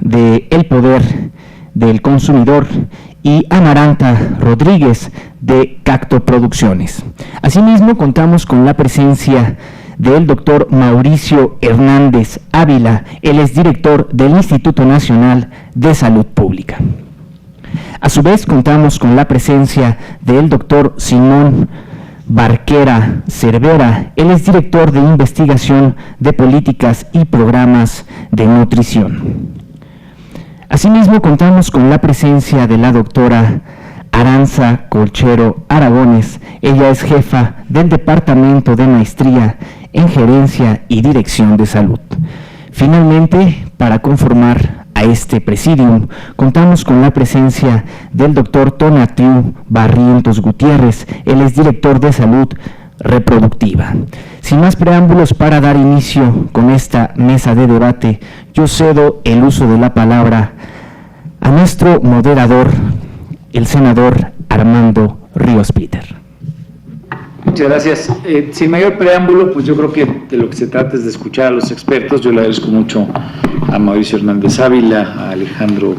de El Poder del Consumidor, y Amaranta Rodríguez, de Cacto Producciones. Asimismo, contamos con la presencia del doctor Mauricio Hernández Ávila. Él es director del Instituto Nacional de Salud Pública. A su vez, contamos con la presencia del doctor Simón Barquera Cervera. Él es director de investigación de políticas y programas de nutrición. Asimismo, contamos con la presencia de la doctora Aranza Colchero Aragones. Ella es jefa del Departamento de Maestría en Gerencia y Dirección de Salud. Finalmente, para conformar a este presidium, contamos con la presencia del doctor Tonatiu Barrientos Gutiérrez. Él es director de Salud Reproductiva. Sin más preámbulos, para dar inicio con esta mesa de debate, yo cedo el uso de la palabra a nuestro moderador, el senador Armando Ríos Peter. Muchas gracias. Sin mayor preámbulo, pues yo creo que de lo que se trata es de escuchar a los expertos. Yo le agradezco mucho a Mauricio Hernández Ávila, a Alejandro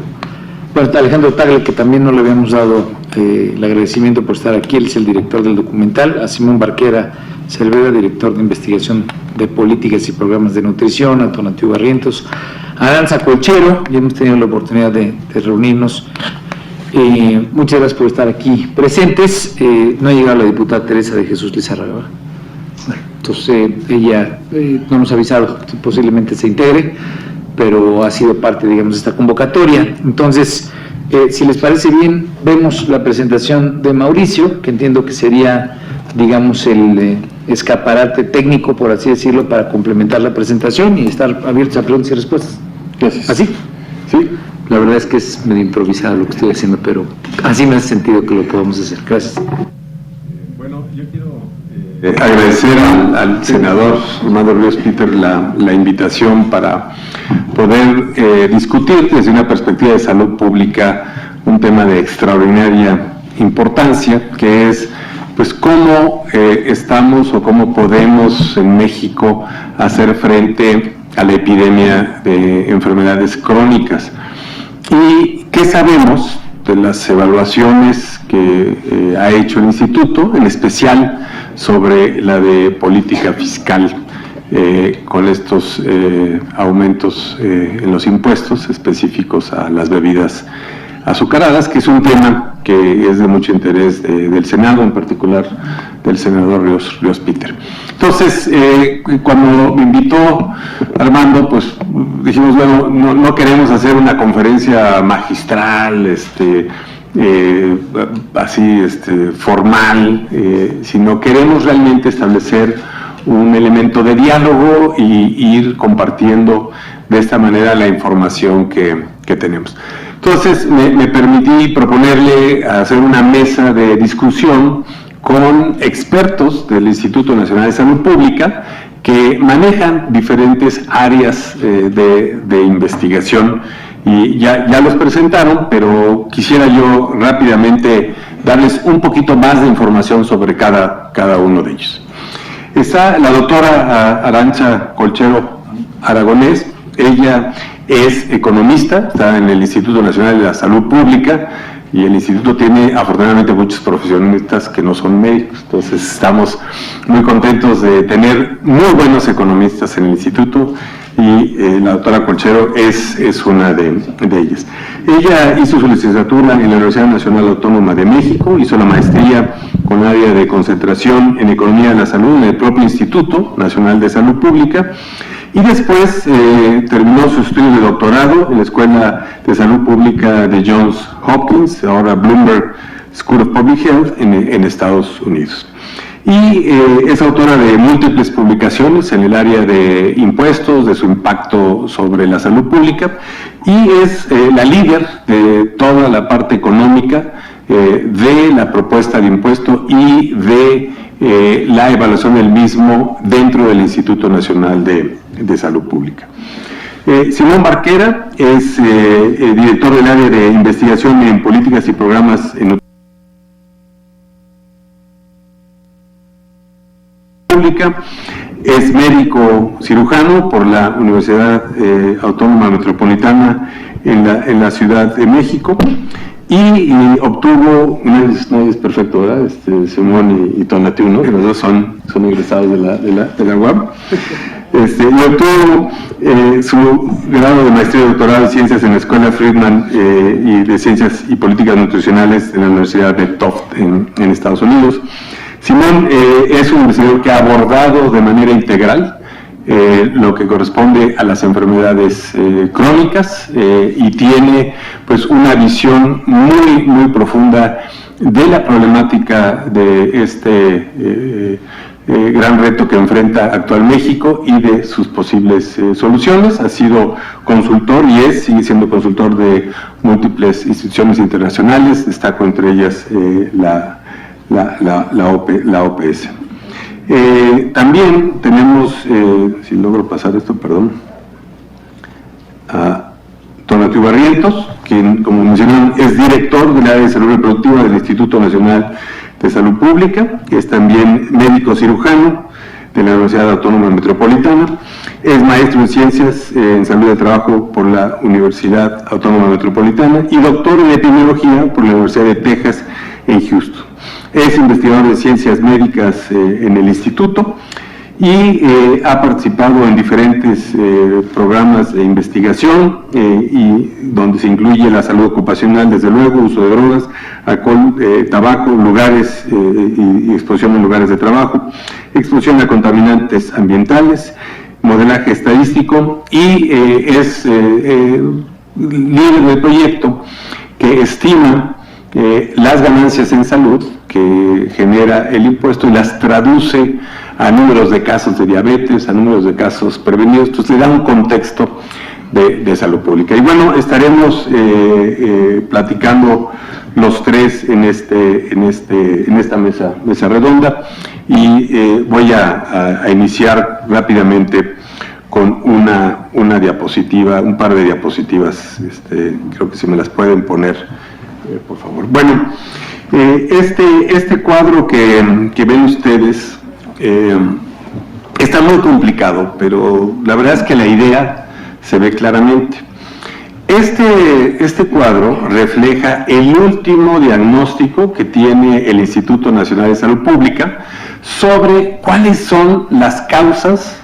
Tagle, que también no le habíamos dado el agradecimiento por estar aquí. Él es el director del documental; a Simón Barquera Cervera, director de investigación de políticas y programas de nutrición; a Tonatiu Barrientos; a Aranza Colchero. Ya hemos tenido la oportunidad de reunirnos. Muchas gracias por estar aquí presentes. No ha llegado la diputada Teresa de Jesús Lizárraga. Bueno, entonces ella no nos ha avisado, posiblemente se integre, pero ha sido parte, digamos, de esta convocatoria. Entonces, si les parece bien, vemos la presentación de Mauricio, que entiendo que sería, digamos, el escaparate técnico, por así decirlo, para complementar la presentación y estar abiertos a preguntas y respuestas. Gracias. ¿Así? Sí. La verdad es que es medio improvisado lo que estoy haciendo, pero así me hace sentido que lo podamos hacer. Gracias. Bueno, yo quiero agradecer al senador Armando Ríos Peter la invitación para poder discutir desde una perspectiva de salud pública un tema de extraordinaria importancia, que es pues cómo estamos o cómo podemos en México hacer frente a la epidemia de enfermedades crónicas. ¿Y qué sabemos de las evaluaciones que ha hecho el Instituto, en especial sobre la de política fiscal, con estos aumentos en los impuestos específicos a las bebidas azucaradas, que es un tema que es de mucho interés del Senado, en particular del senador Ríos Peter. Entonces, cuando me invitó Armando, pues dijimos, bueno, no queremos hacer una conferencia magistral, formal, sino queremos realmente establecer un elemento de diálogo y ir compartiendo de esta manera la información que tenemos. Entonces, me permití proponerle hacer una mesa de discusión con expertos del Instituto Nacional de Salud Pública que manejan diferentes áreas de investigación, y ya los presentaron, pero quisiera yo rápidamente darles un poquito más de información sobre cada uno de ellos. Está la doctora Aranza Colchero Aragonés. Ella es economista, está en el Instituto Nacional de la Salud Pública, y el instituto tiene afortunadamente muchos profesionistas que no son médicos. Entonces estamos muy contentos de tener muy buenos economistas en el instituto, y la doctora Colchero es una de ellas. Ella hizo su licenciatura en la Universidad Nacional Autónoma de México, hizo la maestría con área de concentración en Economía de la Salud en el propio Instituto Nacional de Salud Pública, y después terminó su estudio de doctorado en la Escuela de Salud Pública de Johns Hopkins, ahora Bloomberg School of Public Health, en Estados Unidos. Y es autora de múltiples publicaciones en el área de impuestos, de su impacto sobre la salud pública, y es la líder de toda la parte económica de la propuesta de impuesto y de la evaluación del mismo dentro del Instituto Nacional de Salud Pública. Simón Barquera es director del área de investigación en políticas y programas en pública, es médico cirujano por la Universidad Autónoma Metropolitana en la Ciudad de México, y obtuvo, nadie es perfecto, ¿verdad? Simón y Tonatiuh, ¿no? Los dos son egresados de la UAM. Y obtuvo su grado de maestría y doctorado en ciencias en la Escuela Friedman y de Ciencias y Políticas Nutricionales en la Universidad de Tufts en Estados Unidos. Simón es un investigador que ha abordado de manera integral lo que corresponde a las enfermedades crónicas y tiene pues una visión muy, muy profunda de la problemática de este gran reto que enfrenta actual México y de sus posibles soluciones. Ha sido consultor y sigue siendo consultor de múltiples instituciones internacionales, destaco entre ellas la OPS. También tenemos, si logro pasar esto, perdón, a Tonatiuh Barrientos, quien, como mencionaron, es director del área de salud reproductiva del Instituto Nacional de Salud Pública, que es también médico cirujano de la Universidad Autónoma Metropolitana, es maestro en Ciencias en Salud de Trabajo por la Universidad Autónoma Metropolitana y doctor en Epidemiología por la Universidad de Texas en Houston. Es investigador de Ciencias Médicas en el Instituto y ha participado en diferentes programas de investigación y donde se incluye la salud ocupacional, desde luego, uso de drogas, alcohol, tabaco, lugares y exposición en lugares de trabajo, exposición a contaminantes ambientales, modelaje estadístico y es líder del proyecto que estima las ganancias en salud que genera el impuesto y las traduce a números de casos de diabetes, a números de casos prevenidos. Entonces le da un contexto de salud pública. Y bueno, estaremos platicando los tres en esta mesa redonda y voy a iniciar rápidamente con una diapositiva, un par de diapositivas, creo que si me las pueden poner, por favor. Bueno, este cuadro que ven ustedes está muy complicado, pero la verdad es que la idea se ve claramente. Este cuadro refleja el último diagnóstico que tiene el Instituto Nacional de Salud Pública sobre cuáles son las causas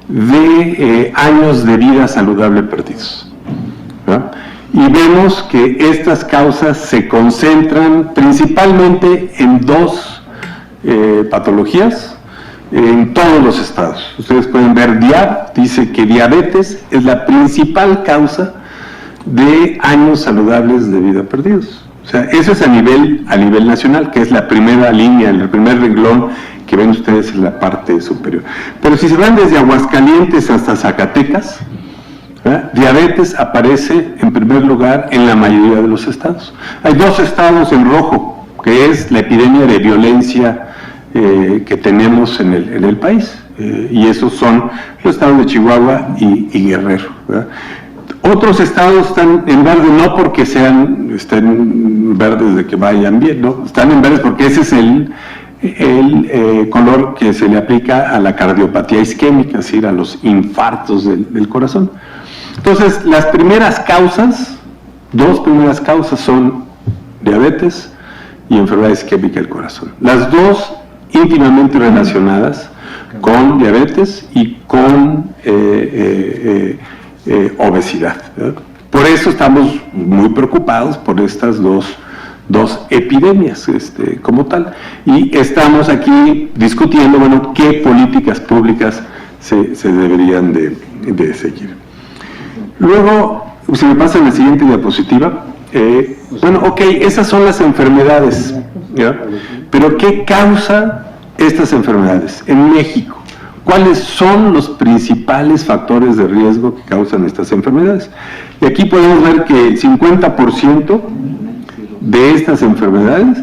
de años de vida saludable perdidos, ¿verdad? Y vemos que estas causas se concentran principalmente en dos patologías en todos los estados. Ustedes pueden ver dice que diabetes es la principal causa de años saludables de vida perdidos. O sea, eso es a nivel nacional, que es la primera línea, el primer renglón que ven ustedes en la parte superior. Pero si se van desde Aguascalientes hasta Zacatecas, ¿verdad? Diabetes aparece en primer lugar en la mayoría de los estados. Hay dos estados en rojo, que es la epidemia de violencia que tenemos en el país, y esos son los estados de Chihuahua y Guerrero, ¿verdad? Otros estados están en verde no porque estén verdes de que vayan bien, ¿no? Están en verdes porque ese es el color que se le aplica a la cardiopatía isquémica, es decir, a los infartos del corazón. Entonces, las primeras causas, dos primeras causas son diabetes y enfermedad isquémica del corazón. Las dos íntimamente relacionadas con diabetes y con obesidad, ¿verdad? Por eso estamos muy preocupados por estas dos epidemias como tal, y estamos aquí discutiendo, bueno, qué políticas públicas se deberían de seguir. Luego, si me pasa en la siguiente diapositiva, bueno, ok, esas son las enfermedades, ¿ya? Pero ¿qué causa estas enfermedades en México? ¿Cuáles son los principales factores de riesgo que causan estas enfermedades? Y aquí podemos ver que el 50% de estas enfermedades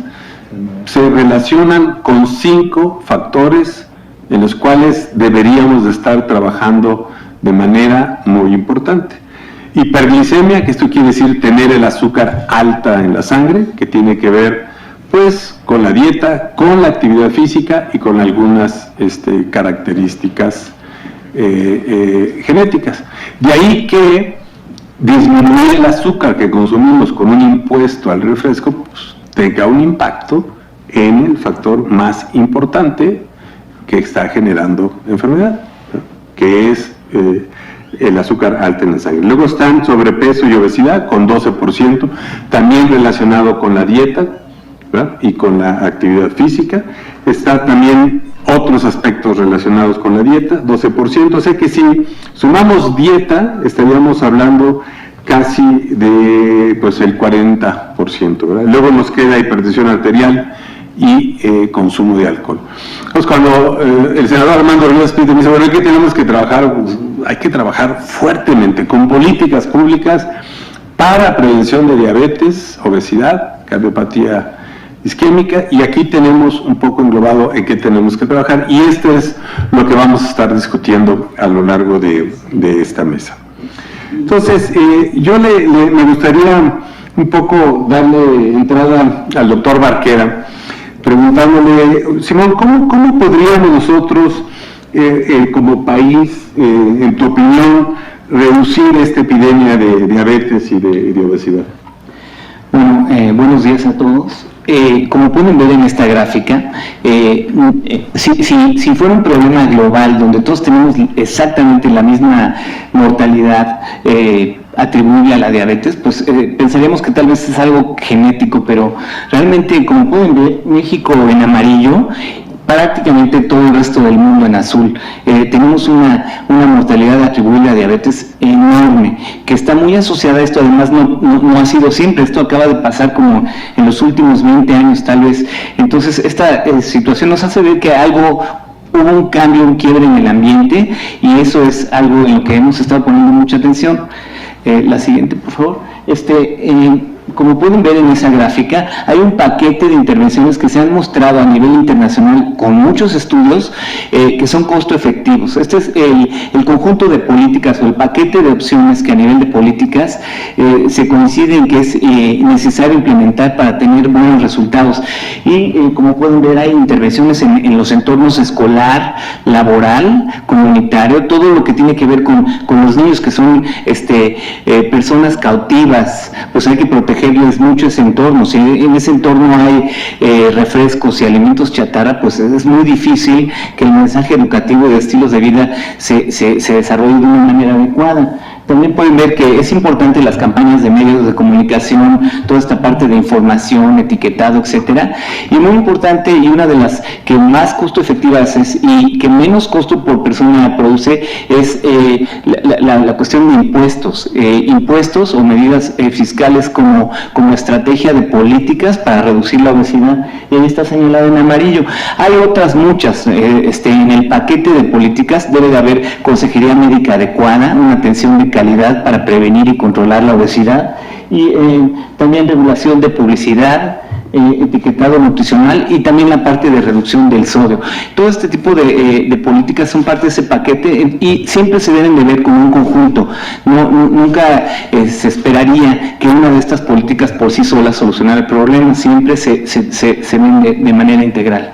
se relacionan con 5 factores en los cuales deberíamos de estar trabajando de manera muy importante. Hiperglicemia, que esto quiere decir tener el azúcar alta en la sangre, que tiene que ver pues con la dieta, con la actividad física y con algunas características genéticas. De ahí que disminuir el azúcar que consumimos con un impuesto al refresco, pues, tenga un impacto en el factor más importante que está generando enfermedad, ¿no?, que es el azúcar alta en la sangre. Luego están sobrepeso y obesidad con 12%, también relacionado con la dieta, ¿verdad?, y con la actividad física. Está también otros aspectos relacionados con la dieta, 12%. O sea que si sumamos dieta, estaríamos hablando casi de pues el 40%, ¿verdad? Luego nos queda hipertensión arterial y consumo de alcohol. Entonces, cuando el senador Armando Ríos Pinto me dice, bueno, ¿qué tenemos que trabajar? Pues, hay que trabajar fuertemente con políticas públicas para prevención de diabetes, obesidad, cardiopatía isquémica, y aquí tenemos un poco englobado en qué tenemos que trabajar, y esto es lo que vamos a estar discutiendo a lo largo de esta mesa. Entonces, yo me gustaría un poco darle entrada al doctor Barquera, preguntándole, Simón, ¿cómo podríamos nosotros, como país, en tu opinión, reducir esta epidemia de diabetes y de obesidad? Bueno, buenos días a todos. Como pueden ver en esta gráfica, si fuera un problema global donde todos tenemos exactamente la misma mortalidad atribuible a la diabetes, pues pensaríamos que tal vez es algo genético, pero realmente, como pueden ver, México en amarillo, prácticamente todo el resto del mundo en azul. Tenemos una mortalidad atribuible a diabetes enorme, que está muy asociada a esto. Además no ha sido siempre, esto acaba de pasar como en los últimos 20 años tal vez. Entonces esta situación nos hace ver que hubo un cambio, un quiebre en el ambiente, y eso es algo en lo que hemos estado poniendo mucha atención. La siguiente, por favor. Como pueden ver en esa gráfica, hay un paquete de intervenciones que se han mostrado a nivel internacional con muchos estudios que son costo efectivos. Este es el conjunto de políticas o el paquete de opciones que a nivel de políticas se coincide en que es necesario implementar para tener buenos resultados. Y como pueden ver, hay intervenciones en los entornos escolar, laboral, comunitario, todo lo que tiene que ver con los niños que son personas cautivas, pues hay que protegerles mucho ese entorno. Si en ese entorno hay refrescos y alimentos chatarra, pues es muy difícil que el mensaje educativo de estilos de vida se desarrolle de una manera adecuada. También pueden ver que es importante las campañas de medios de comunicación, toda esta parte de información, etiquetado, etcétera. Y muy importante, y una de las que más costo efectivas es y que menos costo por persona produce, es la cuestión de impuestos. Impuestos o medidas fiscales como estrategia de políticas para reducir la obesidad. Y ahí está señalado en amarillo. Hay otras muchas. En el paquete de políticas debe de haber consejería médica adecuada, una atención de calidad para prevenir y controlar la obesidad, y también regulación de publicidad, etiquetado nutricional, y también la parte de reducción del sodio. Todo este tipo de políticas son parte de ese paquete y siempre se deben de ver como un conjunto. Nunca se esperaría que una de estas políticas por sí sola solucionara el problema, siempre se ven de manera integral.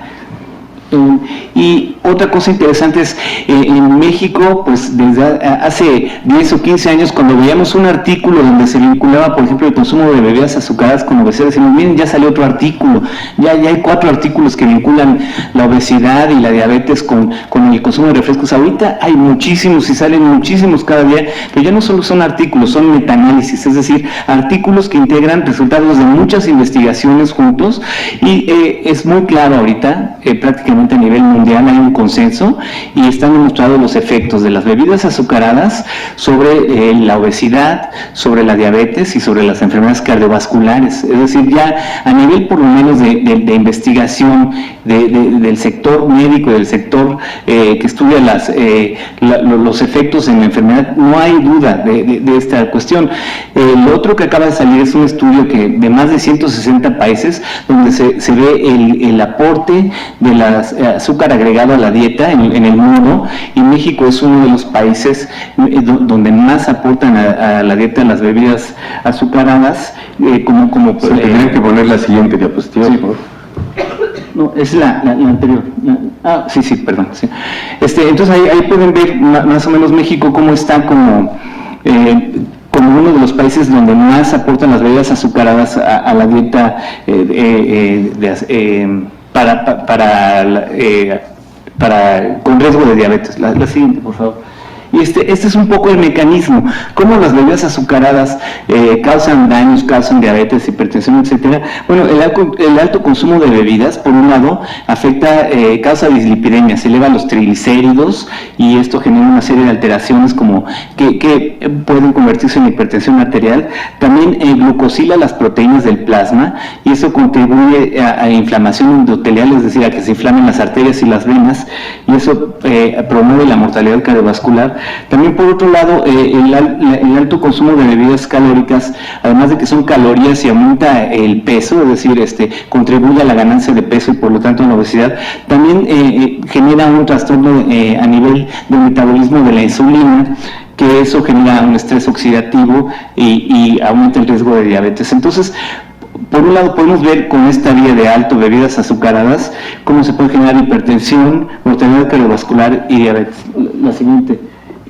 Y otra cosa interesante es, en México, pues desde hace 10 o 15 años, cuando veíamos un artículo donde se vinculaba, por ejemplo, el consumo de bebidas azucaradas con obesidad, decimos, miren, ya salió otro artículo, ya hay 4 artículos que vinculan la obesidad y la diabetes con el consumo de refrescos. Ahorita hay muchísimos y salen muchísimos cada día, pero ya no solo son artículos, son metaanálisis, es decir, artículos que integran resultados de muchas investigaciones juntos, y es muy claro ahorita, prácticamente a nivel mundial hay un consenso y están demostrados los efectos de las bebidas azucaradas sobre la obesidad, sobre la diabetes y sobre las enfermedades cardiovasculares. Es decir, ya a nivel por lo menos de investigación del sector médico, del sector que estudia los efectos en la enfermedad, no hay duda de esta cuestión. Lo otro que acaba de salir es un estudio de más de 160 países donde se ve el aporte de las azúcar agregado a la dieta en el mundo, y México es uno de los países donde más aportan a la dieta las bebidas azucaradas, Tendrían que poner la siguiente diapositiva, sí, por favor. No, es la anterior. Sí, perdón. Sí. Entonces ahí pueden ver más o menos México cómo está con como uno de los países donde más aportan las bebidas azucaradas a la dieta con riesgo de diabetes. La siguiente, por favor. Y este es un poco el mecanismo, cómo las bebidas azucaradas causan daños, causan diabetes, hipertensión, etcétera. Bueno, el alto consumo de bebidas, por un lado, causa dislipidemia, se eleva los triglicéridos y esto genera una serie de alteraciones como que pueden convertirse en hipertensión arterial. También glucosila las proteínas del plasma y eso contribuye a inflamación endotelial, es decir, a que se inflamen las arterias y las venas, y eso promueve la mortalidad cardiovascular. También, por otro lado, el alto consumo de bebidas calóricas, además de que son calorías y aumenta el peso, es decir, contribuye a la ganancia de peso y por lo tanto a la obesidad, también genera un trastorno a nivel del metabolismo de la insulina, que eso genera un estrés oxidativo y aumenta el riesgo de diabetes. Entonces, por un lado podemos ver con esta vía de alto bebidas azucaradas cómo se puede generar hipertensión, mortalidad cardiovascular y diabetes. La siguiente.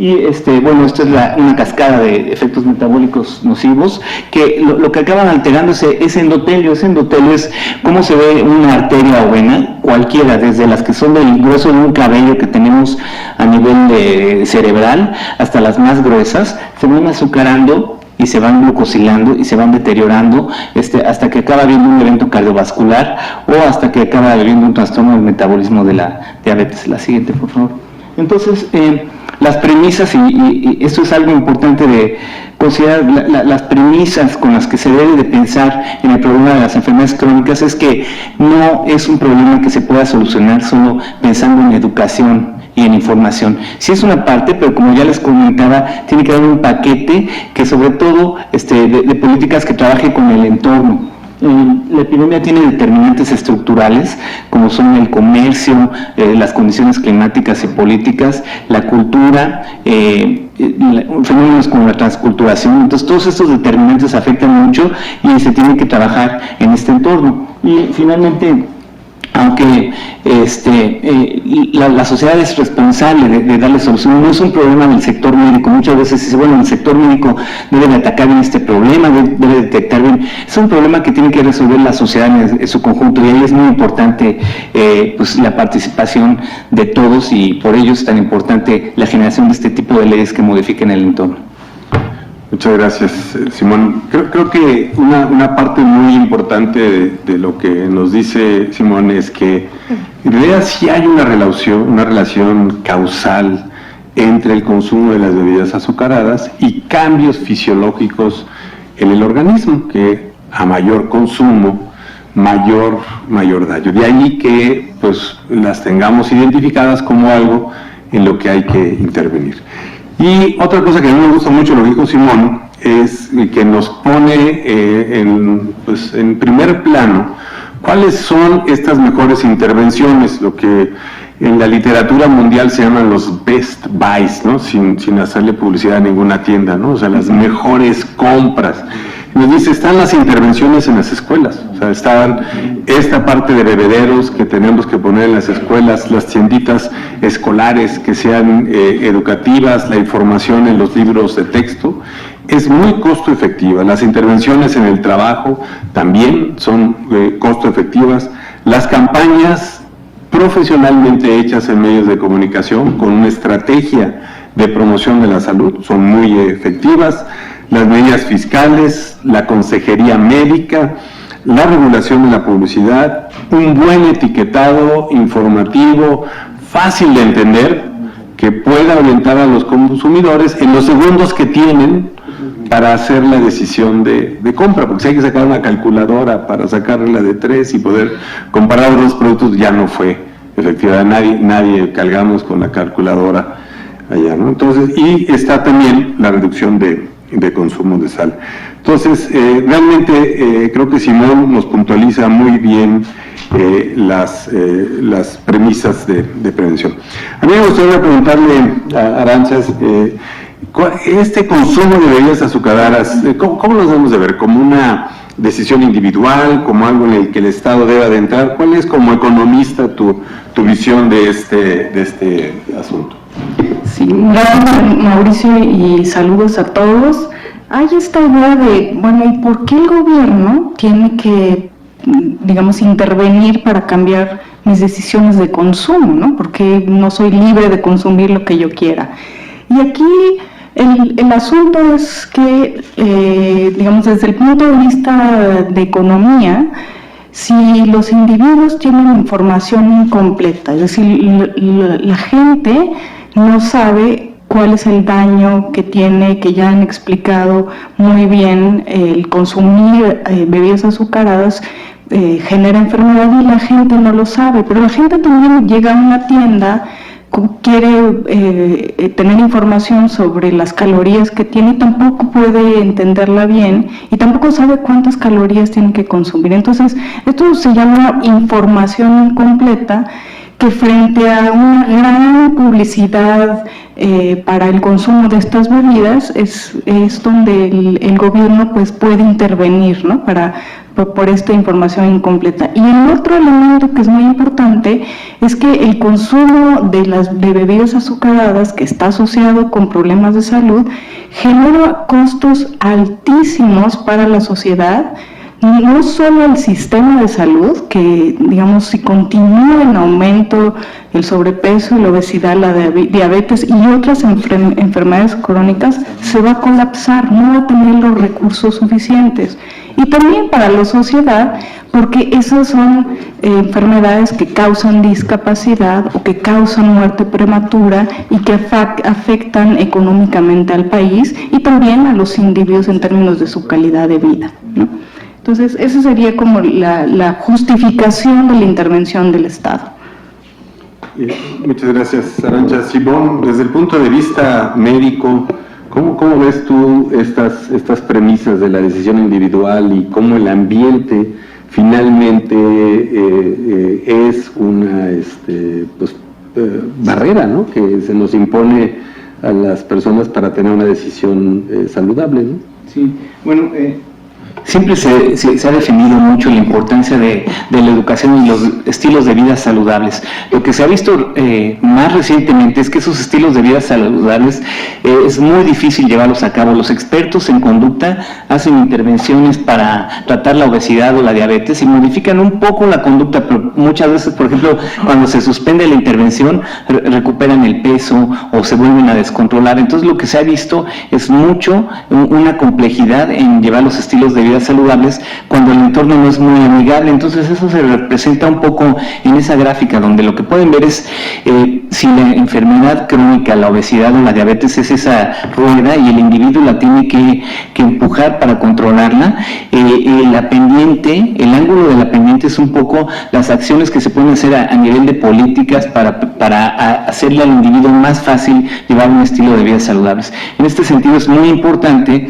Y bueno, esto es una cascada de efectos metabólicos nocivos, que lo que acaban alterando es endotelio. Ese endotelio es cómo se ve una arteria o vena, cualquiera, desde las que son del grueso de un cabello que tenemos a nivel cerebral, hasta las más gruesas, se van azucarando y se van glucosilando y se van deteriorando hasta que acaba habiendo un evento cardiovascular o hasta que acaba habiendo un trastorno del metabolismo de la diabetes. La siguiente, por favor. Entonces, las premisas, y esto es algo importante de considerar, las premisas con las que se debe de pensar en el problema de las enfermedades crónicas es que no es un problema que se pueda solucionar solo pensando en educación y en información. Sí es una parte, pero como ya les comentaba, tiene que haber un paquete que sobre todo de políticas que trabaje con el entorno. La epidemia tiene determinantes estructurales, como son el comercio, las condiciones climáticas y políticas, la cultura, fenómenos como la transculturación. Entonces, todos estos determinantes afectan mucho y se tiene que trabajar en este entorno. Y finalmente, aunque la sociedad es responsable de darle solución, no es un problema del sector médico. Muchas veces se dice, bueno, el sector médico debe de atacar bien este problema, debe detectar bien. Es un problema que tiene que resolver la sociedad en su conjunto, y ahí es muy importante pues la participación de todos, y por ello es tan importante la generación de este tipo de leyes que modifiquen el entorno. Muchas gracias, Simón. Creo que una parte muy importante de lo que nos dice Simón es que en realidad sí hay una relación causal entre el consumo de las bebidas azucaradas y cambios fisiológicos en el organismo, que a mayor consumo, mayor daño. De ahí que pues las tengamos identificadas como algo en lo que hay que intervenir. Y otra cosa que a mí me gusta mucho lo que dijo Simón es que nos pone en primer plano cuáles son estas mejores intervenciones, lo que en la literatura mundial se llaman los best buys, ¿no? Sin hacerle publicidad a ninguna tienda, ¿no? O sea, las mejores compras. Nos dice, están las intervenciones en las escuelas, o sea, están esta parte de bebederos que tenemos que poner en las escuelas, las tienditas escolares que sean educativas, la información en los libros de texto, es muy costo efectiva. Las intervenciones en el trabajo también son costo efectivas. Las campañas profesionalmente hechas en medios de comunicación con una estrategia de promoción de la salud son muy efectivas. Las medidas fiscales, la consejería médica, la regulación de la publicidad, un buen etiquetado informativo, fácil de entender, que pueda orientar a los consumidores en los segundos que tienen para hacer la decisión de compra, porque si hay que sacar una calculadora para sacarla de 3 y poder comparar los productos, ya no fue efectiva. Nadie cargamos con la calculadora allá, ¿no? Entonces, y está también la reducción de consumo de sal. Entonces, realmente creo que Simón nos puntualiza muy bien las premisas de prevención. A mí me gustaría preguntarle a Aranzas, este consumo de bebidas azucaradas, ¿cómo lo debemos de ver? ¿Como una decisión individual, como algo en el que el Estado debe adentrar? ¿Cuál es, como economista, tu visión de este asunto? Sí, gracias Mauricio y saludos a todos. hay esta idea de, bueno, ¿y por qué el gobierno tiene que, digamos, intervenir para cambiar mis decisiones de consumo, ¿no? Porque no soy libre de consumir lo que yo quiera. Y aquí el asunto es que, digamos, desde el punto de vista de economía, si los individuos tienen información incompleta, es decir, la gente no sabe cuál es el daño que tiene, que ya han explicado muy bien, el consumir bebidas azucaradas genera enfermedad y la gente no lo sabe, pero la gente también llega a una tienda, quiere tener información sobre las calorías que tiene y tampoco puede entenderla bien y tampoco sabe cuántas calorías tiene que consumir. Entonces, esto se llama información incompleta, que frente a una gran publicidad para el consumo de estas bebidas es donde el gobierno pues puede intervenir, ¿no? Por esta información incompleta. Y el otro elemento que es muy importante es que el consumo de bebidas azucaradas, que está asociado con problemas de salud, genera costos altísimos para la sociedad, no solo el sistema de salud, que digamos si continúa en aumento el sobrepeso y la obesidad, la diabetes y otras enfermedades crónicas, se va a colapsar, no va a tener los recursos suficientes. Y también para la sociedad, porque esas son enfermedades que causan discapacidad o que causan muerte prematura y que afectan económicamente al país y también a los individuos en términos de su calidad de vida, ¿no? Entonces, esa sería como la justificación de la intervención del Estado. Muchas gracias, Arantxa. Simón, desde el punto de vista médico, ¿cómo ves tú estas premisas de la decisión individual y cómo el ambiente finalmente es una barrera, ¿no?, que se nos impone a las personas para tener una decisión saludable, ¿no? Sí, bueno, siempre se ha definido mucho la importancia de la educación y los estilos de vida saludables. Lo que se ha visto más recientemente es que esos estilos de vida saludables es muy difícil llevarlos a cabo. Los expertos en conducta hacen intervenciones para tratar la obesidad o la diabetes y modifican un poco la conducta, pero muchas veces, por ejemplo, cuando se suspende la intervención, recuperan el peso o se vuelven a descontrolar. Entonces, lo que se ha visto es una complejidad en llevar los estilos de vida saludables cuando el entorno no es muy amigable. Entonces eso se representa un poco en esa gráfica, donde lo que pueden ver es si la enfermedad crónica, la obesidad o la diabetes es esa rueda y el individuo la tiene que empujar para controlarla. La pendiente, el ángulo de la pendiente es un poco las acciones que se pueden hacer a nivel de políticas para hacerle al individuo más fácil llevar un estilo de vida saludables. En este sentido es muy importante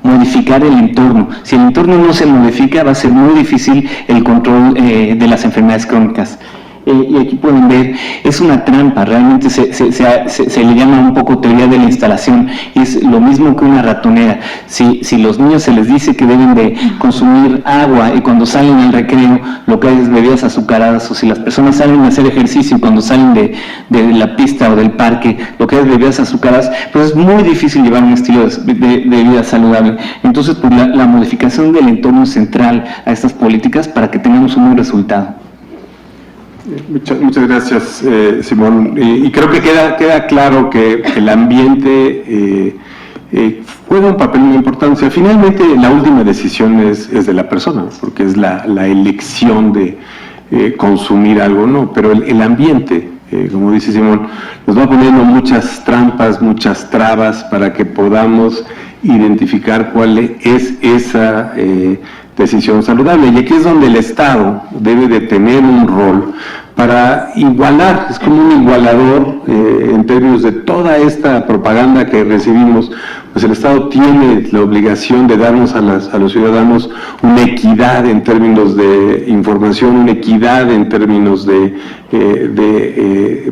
modificar el entorno. Si el entorno no se modifica, va a ser muy difícil el control de las enfermedades crónicas. Y aquí pueden ver, es una trampa, realmente se le llama un poco teoría de la instalación, y es lo mismo que una ratonera. Si los niños se les dice que deben de consumir agua y cuando salen al recreo lo que hay es bebidas azucaradas, o si las personas salen a hacer ejercicio y cuando salen de la pista o del parque lo que hay es bebidas azucaradas, pues es muy difícil llevar un estilo de vida saludable. Entonces, pues la modificación del entorno central a estas políticas para que tengamos un buen resultado. Muchas gracias, Simón. Y creo que queda claro que el ambiente juega un papel muy importante. O sea, finalmente la última decisión es de la persona, porque es la elección de consumir algo, ¿no? Pero el ambiente, como dice Simón, nos va poniendo muchas trampas, muchas trabas para que podamos identificar cuál es esa decisión saludable. Y aquí es donde el Estado debe de tener un rol para igualar, es como un igualador en términos de toda esta propaganda que recibimos. Pues el Estado tiene la obligación de darnos a los ciudadanos una equidad en términos de información, una equidad en términos de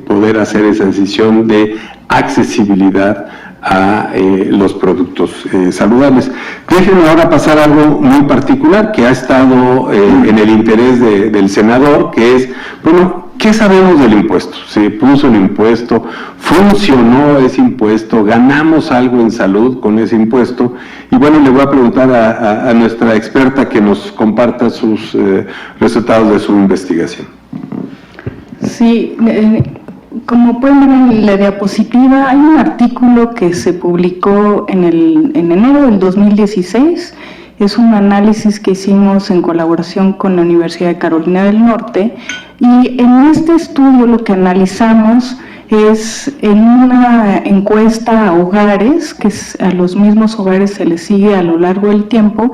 poder hacer esa decisión de accesibilidad a los productos saludables. Déjenme ahora pasar a algo muy particular que ha estado en el interés del senador, que es, bueno, ¿qué sabemos del impuesto? Se puso el impuesto, funcionó ese impuesto, ganamos algo en salud con ese impuesto, y bueno, le voy a preguntar a nuestra experta que nos comparta sus resultados de su investigación. Sí, como pueden ver en la diapositiva, hay un artículo que se publicó en enero del 2016. Es un análisis que hicimos en colaboración con la Universidad de Carolina del Norte, y en este estudio lo que analizamos es en una encuesta a hogares, que a los mismos hogares se les sigue a lo largo del tiempo,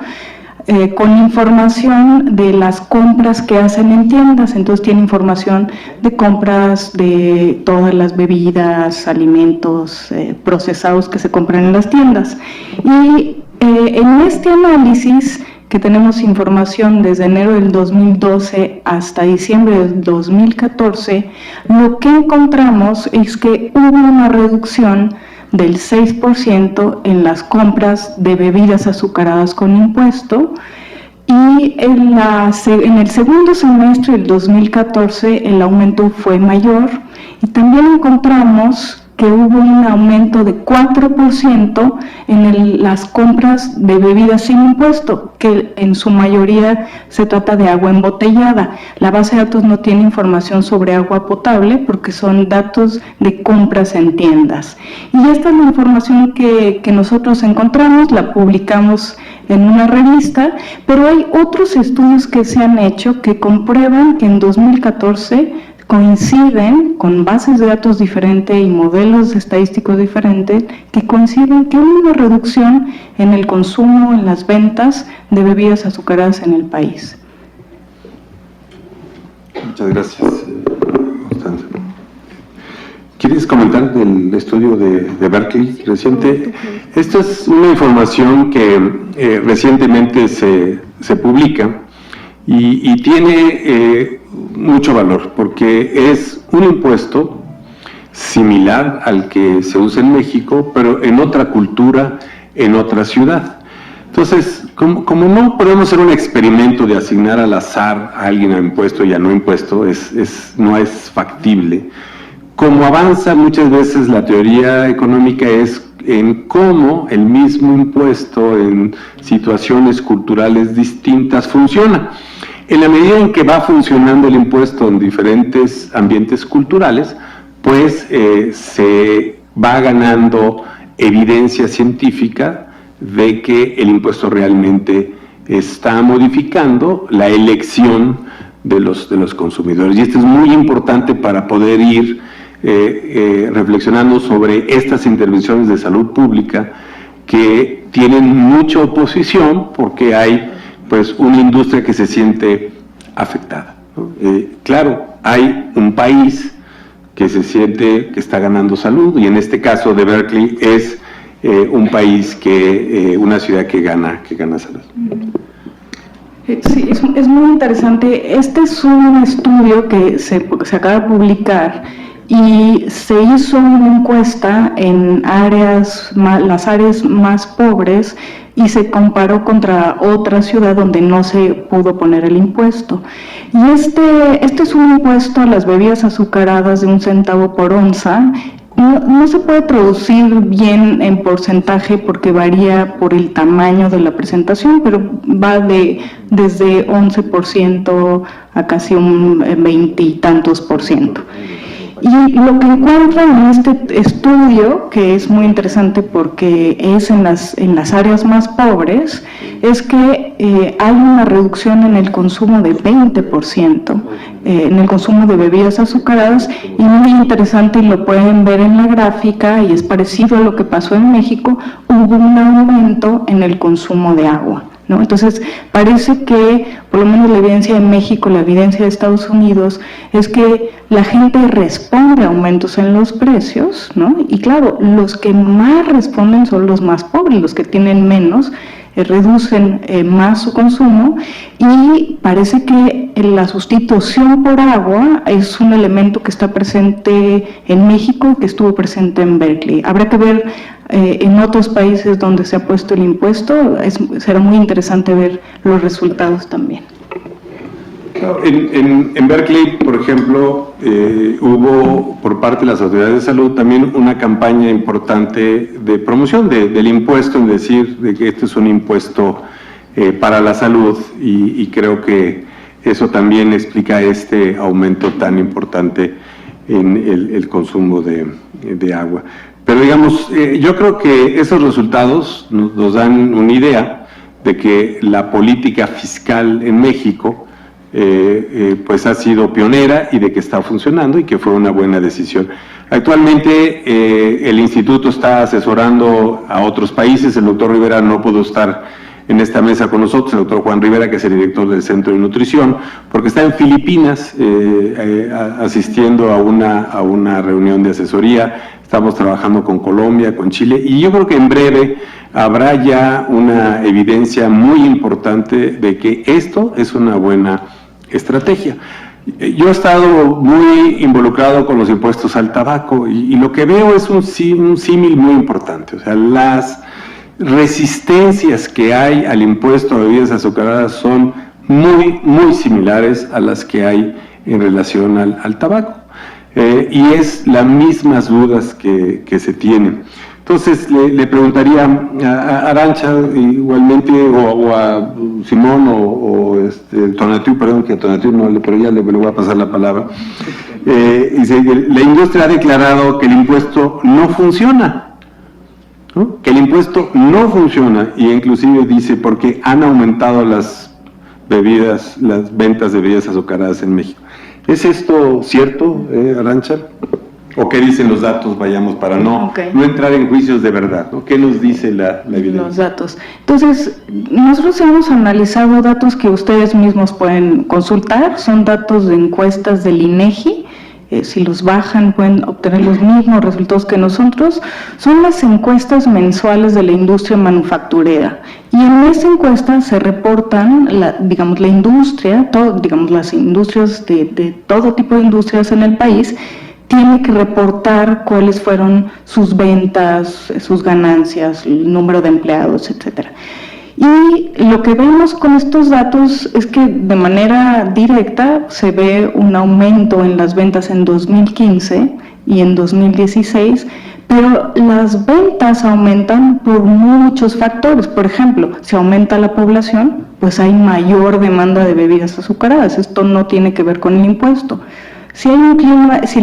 con información de las compras que hacen en tiendas. Entonces tiene información de compras de todas las bebidas, alimentos procesados que se compran en las tiendas. Y en este análisis, que tenemos información desde enero del 2012 hasta diciembre del 2014, lo que encontramos es que hubo una reducción del 6% en las compras de bebidas azucaradas con impuesto, y en el segundo semestre del 2014 el aumento fue mayor, y también encontramos que hubo un aumento de 4% en las compras de bebidas sin impuesto, que en su mayoría se trata de agua embotellada. La base de datos no tiene información sobre agua potable porque son datos de compras en tiendas. Y esta es la información que nosotros encontramos, la publicamos en una revista, pero hay otros estudios que se han hecho que comprueban que en 2014 coinciden con bases de datos diferentes y modelos estadísticos diferentes, que coinciden que hubo una reducción en el consumo, en las ventas de bebidas azucaradas en el país. Muchas gracias, Constanza. ¿Quieres comentar del estudio de Berkeley reciente? Esta es una información que recientemente se publica y tiene mucho valor, porque es un impuesto similar al que se usa en México, pero en otra cultura, en otra ciudad. Entonces, como no podemos hacer un experimento de asignar al azar a alguien a impuesto y a no impuesto, no es factible. Como avanza muchas veces la teoría económica es en cómo el mismo impuesto en situaciones culturales distintas funciona. En la medida en que va funcionando el impuesto en diferentes ambientes culturales, pues se va ganando evidencia científica de que el impuesto realmente está modificando la elección de los consumidores. Y esto es muy importante para poder ir reflexionando sobre estas intervenciones de salud pública que tienen mucha oposición porque hay pues una industria que se siente afectada, ¿no? Claro, hay un país que se siente que está ganando salud, y en este caso de Berkeley es un país una ciudad que gana salud. Sí, es muy interesante. Este es un estudio que se acaba de publicar, y se hizo una encuesta en las áreas más pobres, y se comparó contra otra ciudad donde no se pudo poner el impuesto. Y este es un impuesto a las bebidas azucaradas de 1 centavo por onza. No se puede traducir bien en porcentaje porque varía por el tamaño de la presentación, pero va desde 11% a casi un 20 y tantos %. Y lo que encuentran en este estudio, que es muy interesante porque es en las áreas más pobres, es que hay una reducción en el consumo de 20%, en el consumo de bebidas azucaradas, y muy interesante, y lo pueden ver en la gráfica, y es parecido a lo que pasó en México, hubo un aumento en el consumo de agua, ¿no? Entonces, parece que, por lo menos la evidencia de México, la evidencia de Estados Unidos, es que la gente responde a aumentos en los precios, ¿no? Y claro, los que más responden son los más pobres, los que tienen menos. reducen más su consumo, y parece que la sustitución por agua es un elemento que está presente en México y que estuvo presente en Berkeley. Habrá que ver en otros países donde se ha puesto el impuesto, será muy interesante ver los resultados también. En Berkeley, por ejemplo, hubo por parte de las autoridades de salud también una campaña importante de promoción del impuesto, en decir de que este es un impuesto para la salud, y creo que eso también explica este aumento tan importante en el consumo de agua. Pero digamos, yo creo que esos resultados nos dan una idea de que la política fiscal en México pues ha sido pionera y de que está funcionando y que fue una buena decisión. Actualmente el instituto está asesorando a otros países. El doctor Rivera no pudo estar en esta mesa con nosotros, el doctor Juan Rivera, que es el director del Centro de Nutrición, porque está en Filipinas asistiendo a una reunión de asesoría. Estamos trabajando con Colombia, con Chile, y yo creo que en breve habrá ya una evidencia muy importante de que esto es una buena estrategia. Yo he estado muy involucrado con los impuestos al tabaco, y lo que veo es un símil muy importante. O sea, las resistencias que hay al impuesto a bebidas azucaradas son muy similares a las que hay en relación al tabaco. Y es las mismas dudas que se tienen. Entonces le preguntaría a Arantxa igualmente, o a Simón, o Tonatiuh, perdón, que a Tonatiuh no, pero ya le voy a pasar la palabra. Dice, la industria ha declarado que el impuesto no funciona, ¿no? Que el impuesto no funciona, y inclusive dice porque han aumentado las ventas de bebidas azucaradas en México. ¿Es esto cierto, Arantxa? ¿O qué dicen los datos? Vayamos para no entrar en juicios de verdad, ¿no? ¿Qué nos dice la evidencia? Los datos. Entonces, nosotros hemos analizado datos que ustedes mismos pueden consultar, son datos de encuestas del INEGI. Si los bajan pueden obtener los mismos resultados que nosotros. Son las encuestas mensuales de la industria manufacturera, y en esta encuesta se reportan, la industria, las industrias de todo tipo de industrias en el país, tiene que reportar cuáles fueron sus ventas, sus ganancias, el número de empleados, etcétera. Y lo que vemos con estos datos es que de manera directa se ve un aumento en las ventas en 2015 y en 2016, pero las ventas aumentan por muchos factores. Por ejemplo, si aumenta la población, pues hay mayor demanda de bebidas azucaradas. Esto no tiene que ver con el impuesto. Si el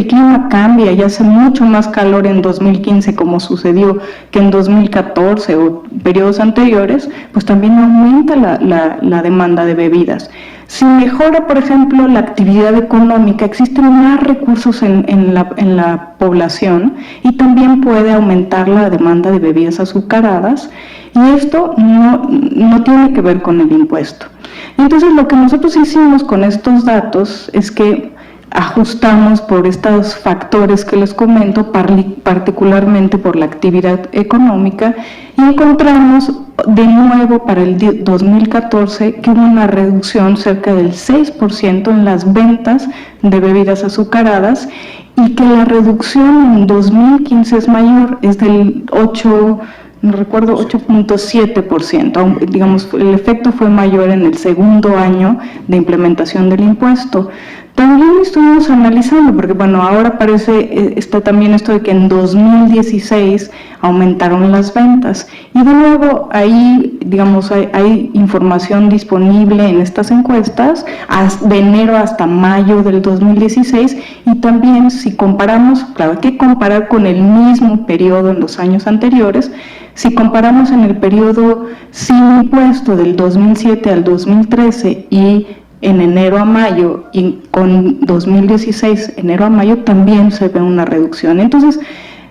clima cambia y hace mucho más calor en 2015, como sucedió que en 2014 o periodos anteriores, pues también aumenta la demanda de bebidas. Si mejora, por ejemplo, la actividad económica, existen más recursos en la población, y también puede aumentar la demanda de bebidas azucaradas, y esto no tiene que ver con el impuesto. Entonces, lo que nosotros hicimos con estos datos es que ajustamos por estos factores que les comento, particularmente por la actividad económica, y encontramos de nuevo para el 2014 que hubo una reducción cerca del 6% en las ventas de bebidas azucaradas, y que la reducción en 2015 es mayor, es del 8.7%, digamos, el efecto fue mayor en el segundo año de implementación del impuesto. También estuvimos analizando, porque ahora está también esto de que en 2016 aumentaron las ventas, y de nuevo ahí, hay información disponible en estas encuestas de enero hasta mayo del 2016, y también si comparamos, claro, hay que comparar con el mismo periodo en los años anteriores. Si comparamos en el periodo sin impuesto del 2007 al 2013 y en enero a mayo, y con 2016, enero a mayo, también se ve una reducción. Entonces,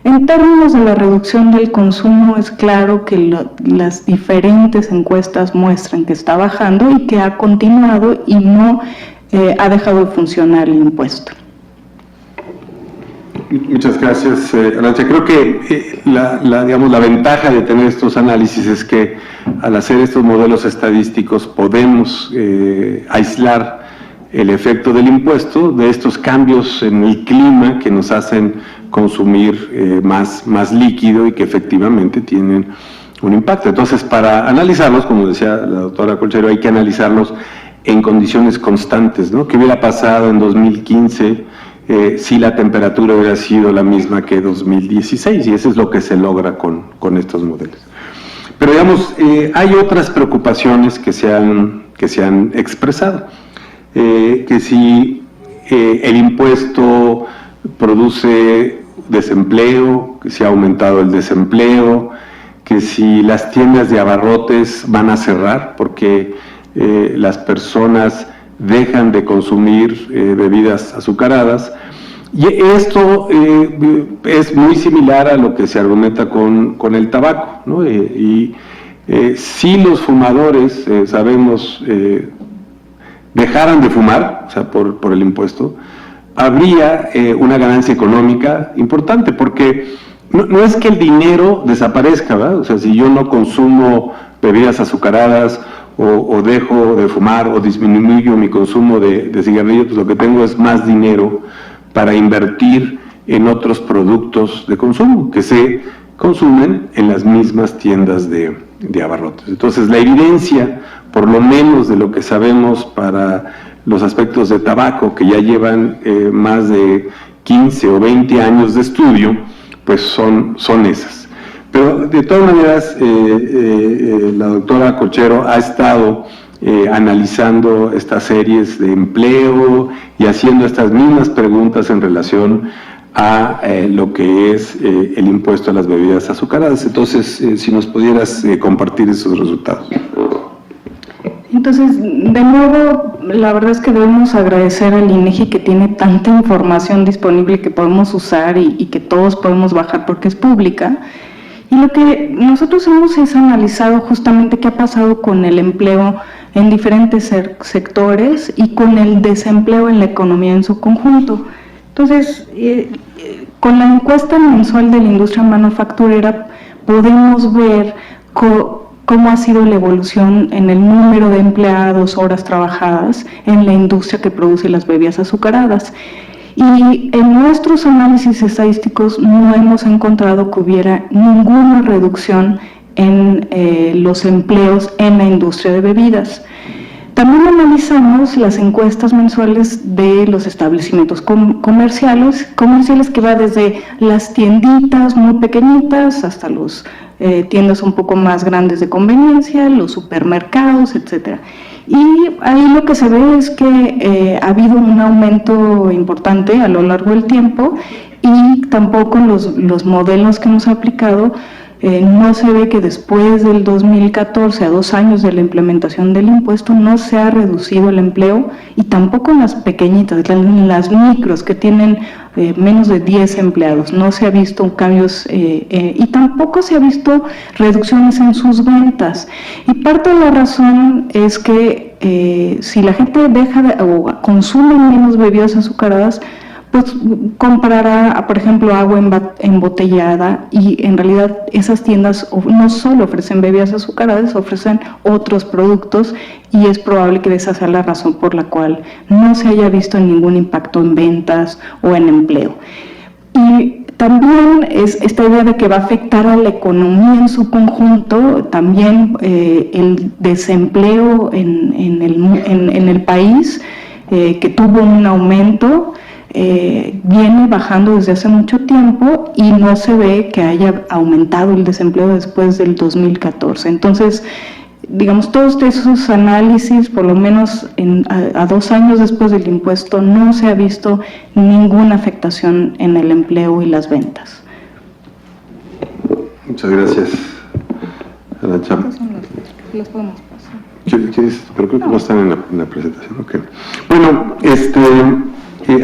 en términos de la reducción del consumo, es claro que las diferentes encuestas muestran que está bajando y que ha continuado y no ha dejado de funcionar el impuesto. Muchas gracias, Arantxa. Creo que digamos, la ventaja de tener estos análisis es que al hacer estos modelos estadísticos podemos aislar el efecto del impuesto de estos cambios en el clima que nos hacen consumir más líquido y que efectivamente tienen un impacto. Entonces, para analizarlos, como decía la doctora Colchero, hay que analizarlos en condiciones constantes, ¿no? ¿Qué hubiera pasado en 2015 si la temperatura hubiera sido la misma que 2016? Y eso es lo que se logra con estos modelos. Pero digamos, hay otras preocupaciones que se han expresado. Que si el impuesto produce desempleo, que si ha aumentado el desempleo, que si las tiendas de abarrotes van a cerrar porque las personas dejan de consumir bebidas azucaradas. Y esto es muy similar a lo que se argumenta con el tabaco, ¿no? Si los fumadores, sabemos, dejaran de fumar, o sea, por el impuesto, habría una ganancia económica importante, porque no es que el dinero desaparezca, ¿verdad? O sea, si yo no consumo bebidas azucaradas o dejo de fumar o disminuyo mi consumo de cigarrillos, pues lo que tengo es más dinero para invertir en otros productos de consumo que se consumen en las mismas tiendas de abarrotes. Entonces, la evidencia, por lo menos de lo que sabemos para los aspectos de tabaco, que ya llevan más de 15 o 20 años de estudio, pues son esas. Pero de todas maneras, la doctora Colchero ha estado analizando estas series de empleo y haciendo estas mismas preguntas en relación a lo que es el impuesto a las bebidas azucaradas. Entonces, si nos pudieras compartir esos resultados. Entonces, de nuevo, la verdad es que debemos agradecer al INEGI que tiene tanta información disponible que podemos usar y que todos podemos bajar porque es pública. Y lo que nosotros hemos es analizado justamente qué ha pasado con el empleo en diferentes sectores y con el desempleo en la economía en su conjunto. Entonces, con la encuesta mensual de la industria manufacturera podemos ver cómo ha sido la evolución en el número de empleados, horas trabajadas en la industria que produce las bebidas azucaradas. Y en nuestros análisis estadísticos no hemos encontrado que hubiera ninguna reducción en los empleos en la industria de bebidas. También analizamos las encuestas mensuales de los establecimientos comerciales que va desde las tienditas muy pequeñitas hasta los tiendas un poco más grandes de conveniencia, los supermercados, etcétera. Y ahí lo que se ve es que ha habido un aumento importante a lo largo del tiempo y tampoco los modelos que hemos aplicado no se ve que después del 2014, a 2 años de la implementación del impuesto, no se ha reducido el empleo y tampoco en las pequeñitas, en las micros que tienen menos de 10 empleados, no se ha visto cambios y tampoco se ha visto reducciones en sus ventas. Y parte de la razón es que si la gente o consume menos bebidas azucaradas, pues comprará, por ejemplo, agua embotellada y en realidad esas tiendas no solo ofrecen bebidas azucaradas, ofrecen otros productos y es probable que esa sea la razón por la cual no se haya visto ningún impacto en ventas o en empleo. Y también es esta idea de que va a afectar a la economía en su conjunto, también el desempleo en el país, que tuvo un aumento, viene bajando desde hace mucho tiempo y no se ve que haya aumentado el desempleo después del 2014. Entonces, digamos, todos esos análisis, por lo menos a 2 años después del impuesto, no se ha visto ninguna afectación en el empleo y las ventas. Muchas gracias, Arantxa. Los podemos pasar. Pero creo que no están en la presentación. Okay. Bueno,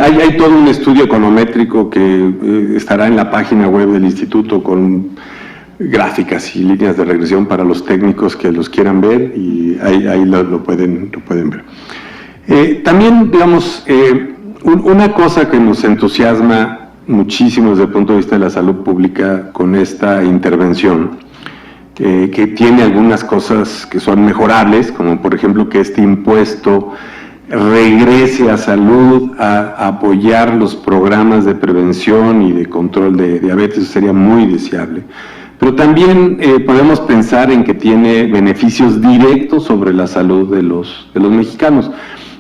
hay todo un estudio econométrico que estará en la página web del instituto con gráficas y líneas de regresión para los técnicos que los quieran ver y ahí lo pueden ver. También, digamos, una cosa que nos entusiasma muchísimo desde el punto de vista de la salud pública con esta intervención, que tiene algunas cosas que son mejorables, como por ejemplo que este impuesto regrese a salud a apoyar los programas de prevención y de control de diabetes. Eso sería muy deseable. Pero también podemos pensar en que tiene beneficios directos sobre la salud de los mexicanos.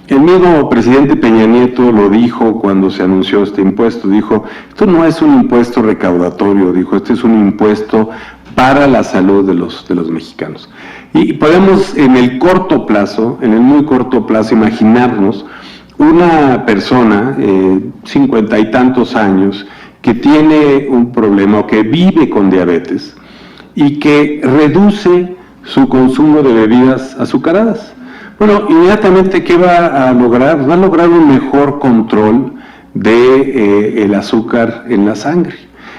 El mismo presidente Peña Nieto lo dijo cuando se anunció este impuesto, dijo, esto no es un impuesto recaudatorio, dijo, este es un impuesto para la salud de los mexicanos. Y podemos en el corto plazo, en el muy corto plazo, imaginarnos una persona, 50 y tantos años, que tiene un problema o que vive con diabetes y que reduce su consumo de bebidas azucaradas. Bueno, inmediatamente, ¿qué va a lograr? Va a lograr un mejor control de el azúcar en la sangre.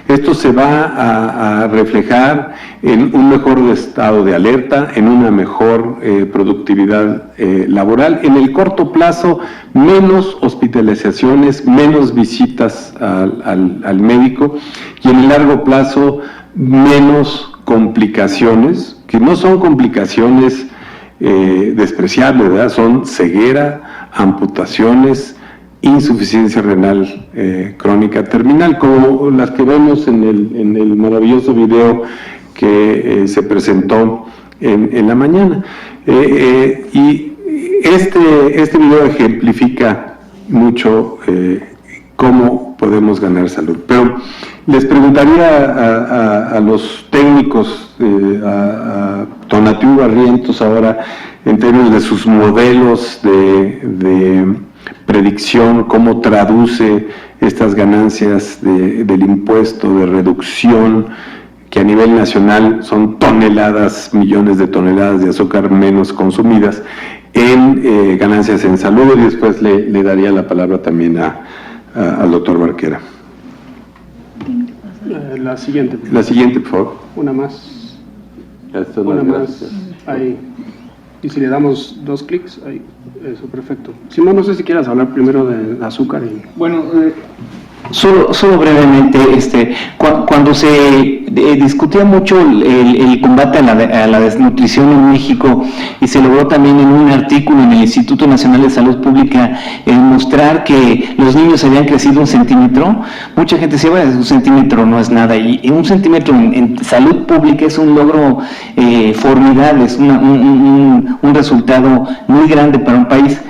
Esto se va a reflejar en un mejor estado de alerta, en una mejor productividad laboral. En el corto plazo, menos hospitalizaciones, menos visitas al médico, y en el largo plazo, menos complicaciones, que no son complicaciones despreciables, ¿verdad? Son ceguera, amputaciones, insuficiencia renal crónica terminal, como las que vemos en el maravilloso video que se presentó en la mañana. Y este video ejemplifica mucho cómo podemos ganar salud. Pero les preguntaría a los técnicos, a Tonatiuh Barrientos ahora, en términos de sus modelos de predicción, cómo traduce estas ganancias del impuesto de reducción, que a nivel nacional son toneladas, millones de toneladas de azúcar menos consumidas, en ganancias en salud. Y después le daría la palabra también al doctor Barquera. La siguiente. La siguiente, por favor. Una más. Una más. Ahí. Y si le damos 2 clics, ahí. Eso, perfecto. Simón, no sé si quieras hablar primero de azúcar. Bueno, solo brevemente, cuando se discutía mucho el combate a la desnutrición en México, y se logró también en un artículo en el Instituto Nacional de Salud Pública mostrar que los niños habían crecido 1 centímetro, mucha gente decía, bueno, 1 centímetro no es nada, y 1 centímetro en salud pública es un logro formidable, es un resultado muy grande para un país.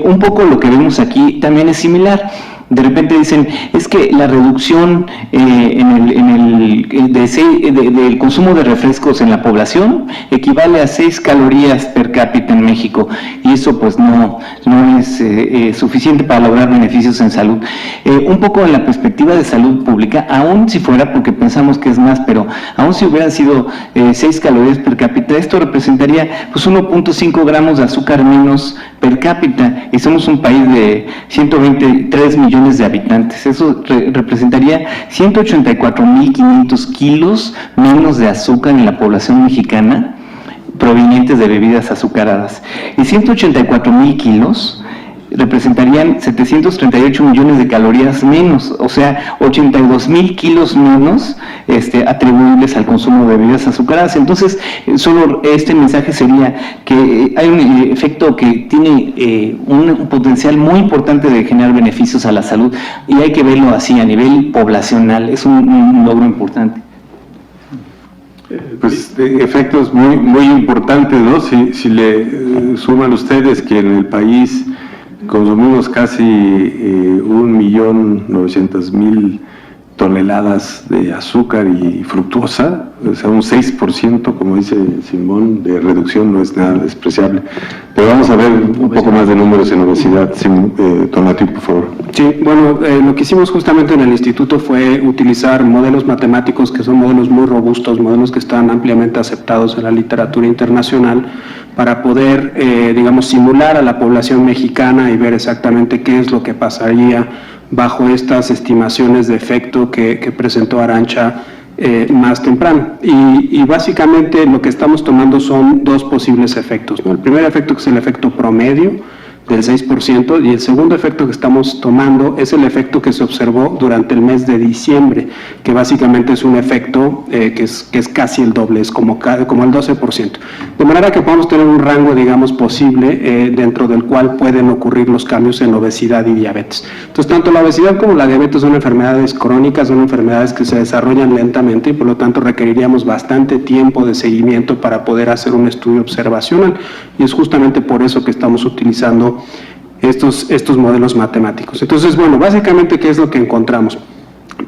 Un poco lo que vemos aquí también es similar. De repente dicen, es que la reducción del consumo de refrescos en la población equivale a 6 calorías per cápita en México, y eso pues no es suficiente para lograr beneficios en salud. Un poco en la perspectiva de salud pública, aún si fuera, porque pensamos que es más, pero aún si hubieran sido 6 calorías per cápita, esto representaría pues 1.5 gramos de azúcar menos per cápita, y somos un país de 123 millones de habitantes. Eso representaría 184.500 kilos menos de azúcar en la población mexicana provenientes de bebidas azucaradas. Y 184.000 kilos representarían 738 millones de calorías menos, o sea, 82.000 kilos menos atribuibles al consumo de bebidas azucaradas. Entonces, solo este mensaje sería que hay un efecto que tiene un potencial muy importante de generar beneficios a la salud, y hay que verlo así a nivel poblacional. Es un logro importante. Pues efectos muy importantes, ¿no? Si le suman ustedes que en el país consumimos casi 1.900.000 toneladas de azúcar y fructosa, o sea, un 6%, como dice Simón, de reducción, no es nada despreciable. Pero vamos a ver un poco más de números en obesidad. Tonatiuh, por favor. Sí, bueno, lo que hicimos justamente en el instituto fue utilizar modelos matemáticos que son modelos muy robustos, modelos que están ampliamente aceptados en la literatura internacional, para poder, simular a la población mexicana y ver exactamente qué es lo que pasaría bajo estas estimaciones de efecto que presentó Arantxa más temprano. Y básicamente lo que estamos tomando son 2 posibles efectos, ¿no? El primer efecto, que es el efecto promedio, del 6%, y el segundo efecto que estamos tomando es el efecto que se observó durante el mes de diciembre, que básicamente es un efecto que es casi el doble, es como el 12%. De manera que podemos tener un rango, digamos, posible dentro del cual pueden ocurrir los cambios en obesidad y diabetes. Entonces, tanto la obesidad como la diabetes son enfermedades crónicas, son enfermedades que se desarrollan lentamente y por lo tanto requeriríamos bastante tiempo de seguimiento para poder hacer un estudio observacional, y es justamente por eso que estamos utilizando estos modelos matemáticos. Entonces, bueno, básicamente, ¿qué es lo que encontramos?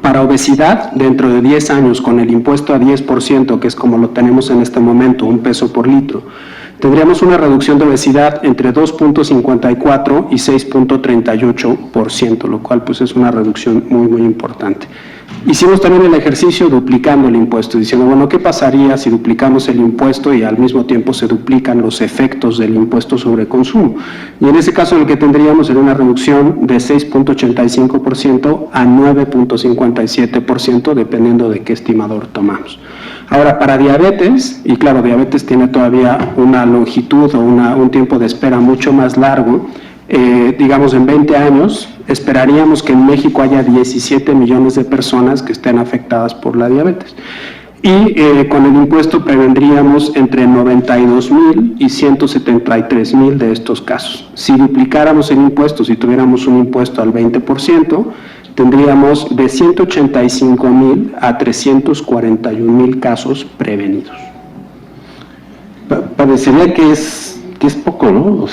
Para obesidad, dentro de 10 años, con el impuesto a 10%, que es como lo tenemos en este momento, 1 peso por litro, tendríamos una reducción de obesidad entre 2.54 y 6.38%, lo cual pues es una reducción muy, muy importante. Hicimos también el ejercicio duplicando el impuesto, diciendo, bueno, ¿qué pasaría si duplicamos el impuesto y al mismo tiempo se duplican los efectos del impuesto sobre consumo? Y en ese caso lo que tendríamos sería una reducción de 6.85% a 9.57%, dependiendo de qué estimador tomamos. Ahora, para diabetes, y claro, diabetes tiene todavía una longitud o un tiempo de espera mucho más largo, digamos en 20 años, esperaríamos que en México haya 17 millones de personas que estén afectadas por la diabetes. Y con el impuesto prevendríamos entre 92,000 y 173,000 de estos casos. Si duplicáramos el impuesto, si tuviéramos un impuesto al 20%, tendríamos de 185,000 a 341,000 casos prevenidos. Parecería que es poco, ¿no? O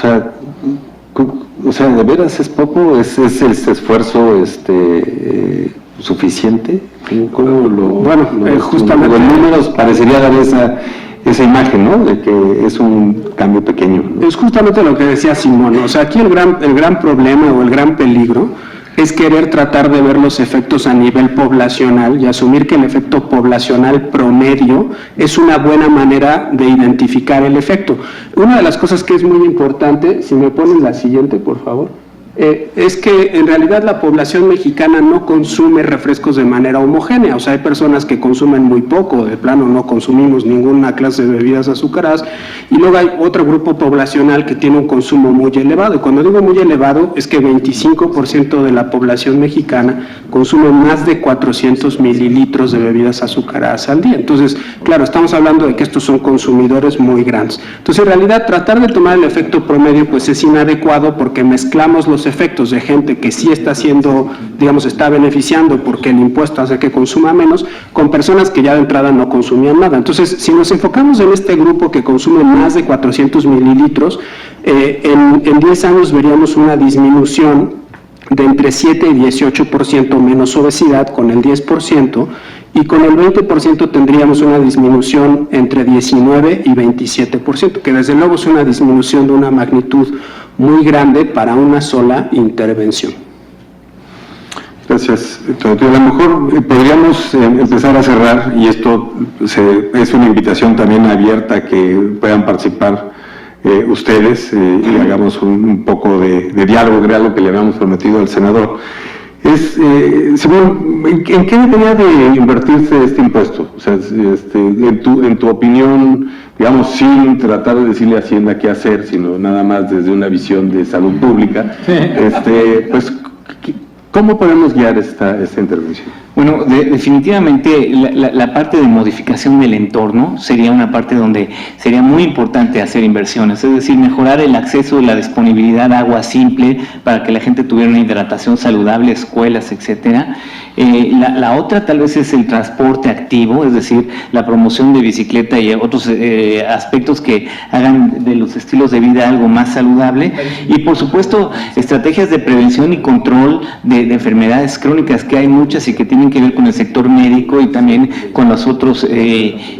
sea, ¿de veras es poco? ¿Es el esfuerzo suficiente? Justamente los números parecería dar esa imagen, ¿no? De que es un cambio pequeño, ¿no? Es justamente lo que decía Simón, o sea, aquí el gran problema o el gran peligro es querer tratar de ver los efectos a nivel poblacional y asumir que el efecto poblacional promedio es una buena manera de identificar el efecto. Una de las cosas que es muy importante, si me ponen la siguiente, por favor, es que en realidad la población mexicana no consume refrescos de manera homogénea, o sea, hay personas que consumen muy poco, de plano no consumimos ninguna clase de bebidas azucaradas, y luego hay otro grupo poblacional que tiene un consumo muy elevado, y cuando digo muy elevado es que 25% de la población mexicana consume más de 400 mililitros de bebidas azucaradas al día. Entonces, claro, estamos hablando de que estos son consumidores muy grandes. Entonces, en realidad, tratar de tomar el efecto promedio pues es inadecuado porque mezclamos los efectos de gente que sí está haciendo, digamos, está beneficiando porque el impuesto hace que consuma menos, con personas que ya de entrada no consumían nada. Entonces, si nos enfocamos en este grupo que consume más de 400 mililitros, en 10 años veríamos una disminución de entre 7 y 18% menos obesidad con el 10%, y con el 20% tendríamos una disminución entre 19 y 27%, que desde luego es una disminución de una magnitud muy grande para una sola intervención. Gracias. Entonces, a lo mejor podríamos empezar a cerrar, y esto es una invitación también abierta a que puedan participar ustedes y hagamos un poco de diálogo, que era algo que le habíamos prometido al senador. Simón, ¿en qué debería de invertirse este impuesto? O sea, en tu opinión, digamos, sin tratar de decirle a Hacienda qué hacer, sino nada más desde una visión de salud pública, pues, ¿cómo podemos guiar esta intervención? Bueno, definitivamente la parte de modificación del entorno sería una parte donde sería muy importante hacer inversiones, es decir, mejorar el acceso y la disponibilidad de agua simple para que la gente tuviera una hidratación saludable, escuelas, etcétera. La otra tal vez es el transporte activo, es decir, la promoción de bicicleta y otros aspectos que hagan de los estilos de vida algo más saludable, y por supuesto estrategias de prevención y control de enfermedades crónicas, que hay muchas y que tienen que ver con el sector médico y también con los otros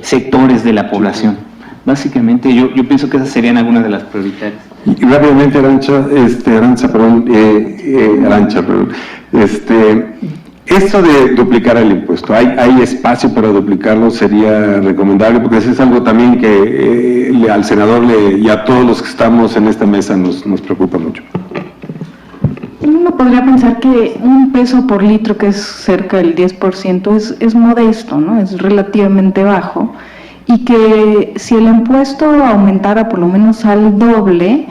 sectores de la población. Básicamente yo pienso que esas serían algunas de las prioritarias. Y rápidamente, Arantxa, esto de duplicar el impuesto, ¿hay espacio para duplicarlo? ¿Sería recomendable? Porque eso es algo también que al senador y a todos los que estamos en esta mesa nos preocupa mucho. Uno podría pensar que 1 peso por litro, que es cerca del 10%, es modesto, ¿no? Es relativamente bajo, y que si el impuesto aumentara por lo menos al doble,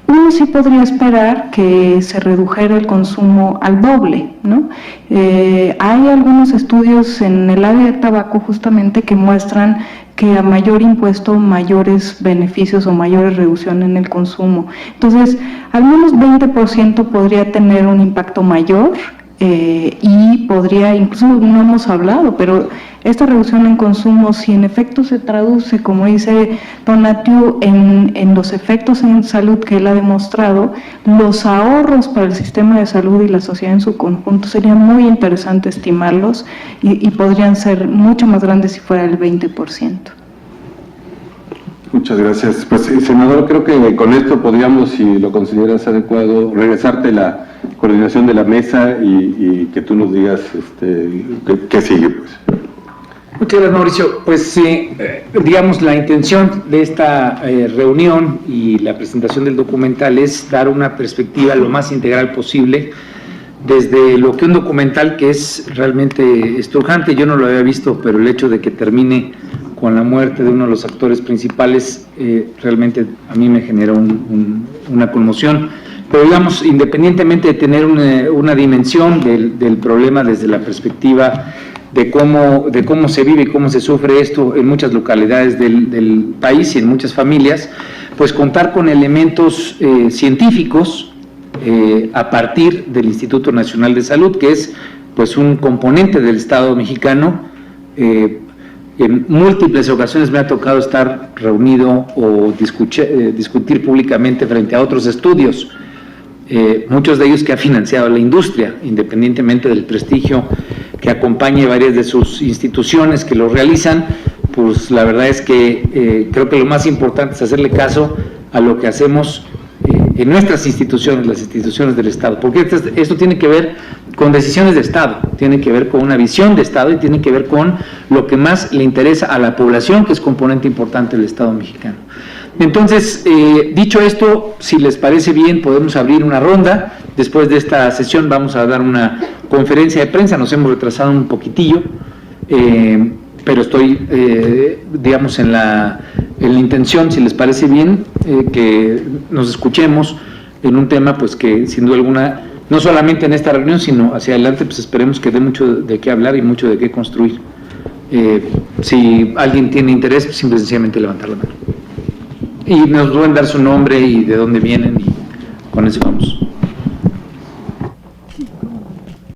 uno sí podría esperar que se redujera el consumo al doble, ¿no? Hay algunos estudios en el área de tabaco justamente que muestran que a mayor impuesto, mayores beneficios o mayores reducción en el consumo. Entonces, al menos 20% podría tener un impacto mayor y podría, incluso no hemos hablado, pero esta reducción en consumo, si en efecto se traduce, como dice Tonatiuh, en los efectos en salud que él ha demostrado, los ahorros para el sistema de salud y la sociedad en su conjunto sería muy interesante estimarlos y podrían ser mucho más grandes si fuera el 20%. Muchas gracias. Pues, senador, creo que con esto podríamos, si lo consideras adecuado, regresarte la coordinación de la mesa y que tú nos digas qué sigue, pues. Muchas gracias, Mauricio. Pues digamos, la intención de esta reunión y la presentación del documental es dar una perspectiva lo más integral posible desde lo que un documental que es realmente estrujante. Yo no lo había visto, pero el hecho de que termine con la muerte de uno de los actores principales realmente a mí me generó una conmoción. Pero digamos, independientemente de tener una dimensión del problema desde la perspectiva de cómo se vive y cómo se sufre esto en muchas localidades del país y en muchas familias, pues contar con elementos científicos a partir del Instituto Nacional de Salud, que es pues un componente del Estado mexicano. En múltiples ocasiones me ha tocado estar reunido o discutir públicamente frente a otros estudios, muchos de ellos que ha financiado la industria, independientemente del prestigio que acompañe varias de sus instituciones que lo realizan. Pues la verdad es que creo que lo más importante es hacerle caso a lo que hacemos en nuestras instituciones, las instituciones del Estado, porque esto tiene que ver con decisiones de Estado, tiene que ver con una visión de Estado y tiene que ver con lo que más le interesa a la población, que es componente importante del Estado mexicano. Entonces, dicho esto, si les parece bien, podemos abrir una ronda. Después de esta sesión vamos a dar una conferencia de prensa, nos hemos retrasado un poquitillo, pero estoy, digamos, en la intención, si les parece bien, que nos escuchemos en un tema pues que sin duda alguna, no solamente en esta reunión, sino hacia adelante, pues esperemos que dé mucho de qué hablar y mucho de qué construir. Si alguien tiene interés, pues simple y sencillamente levantar la mano. Y nos pueden dar su nombre y de dónde vienen, y con eso vamos.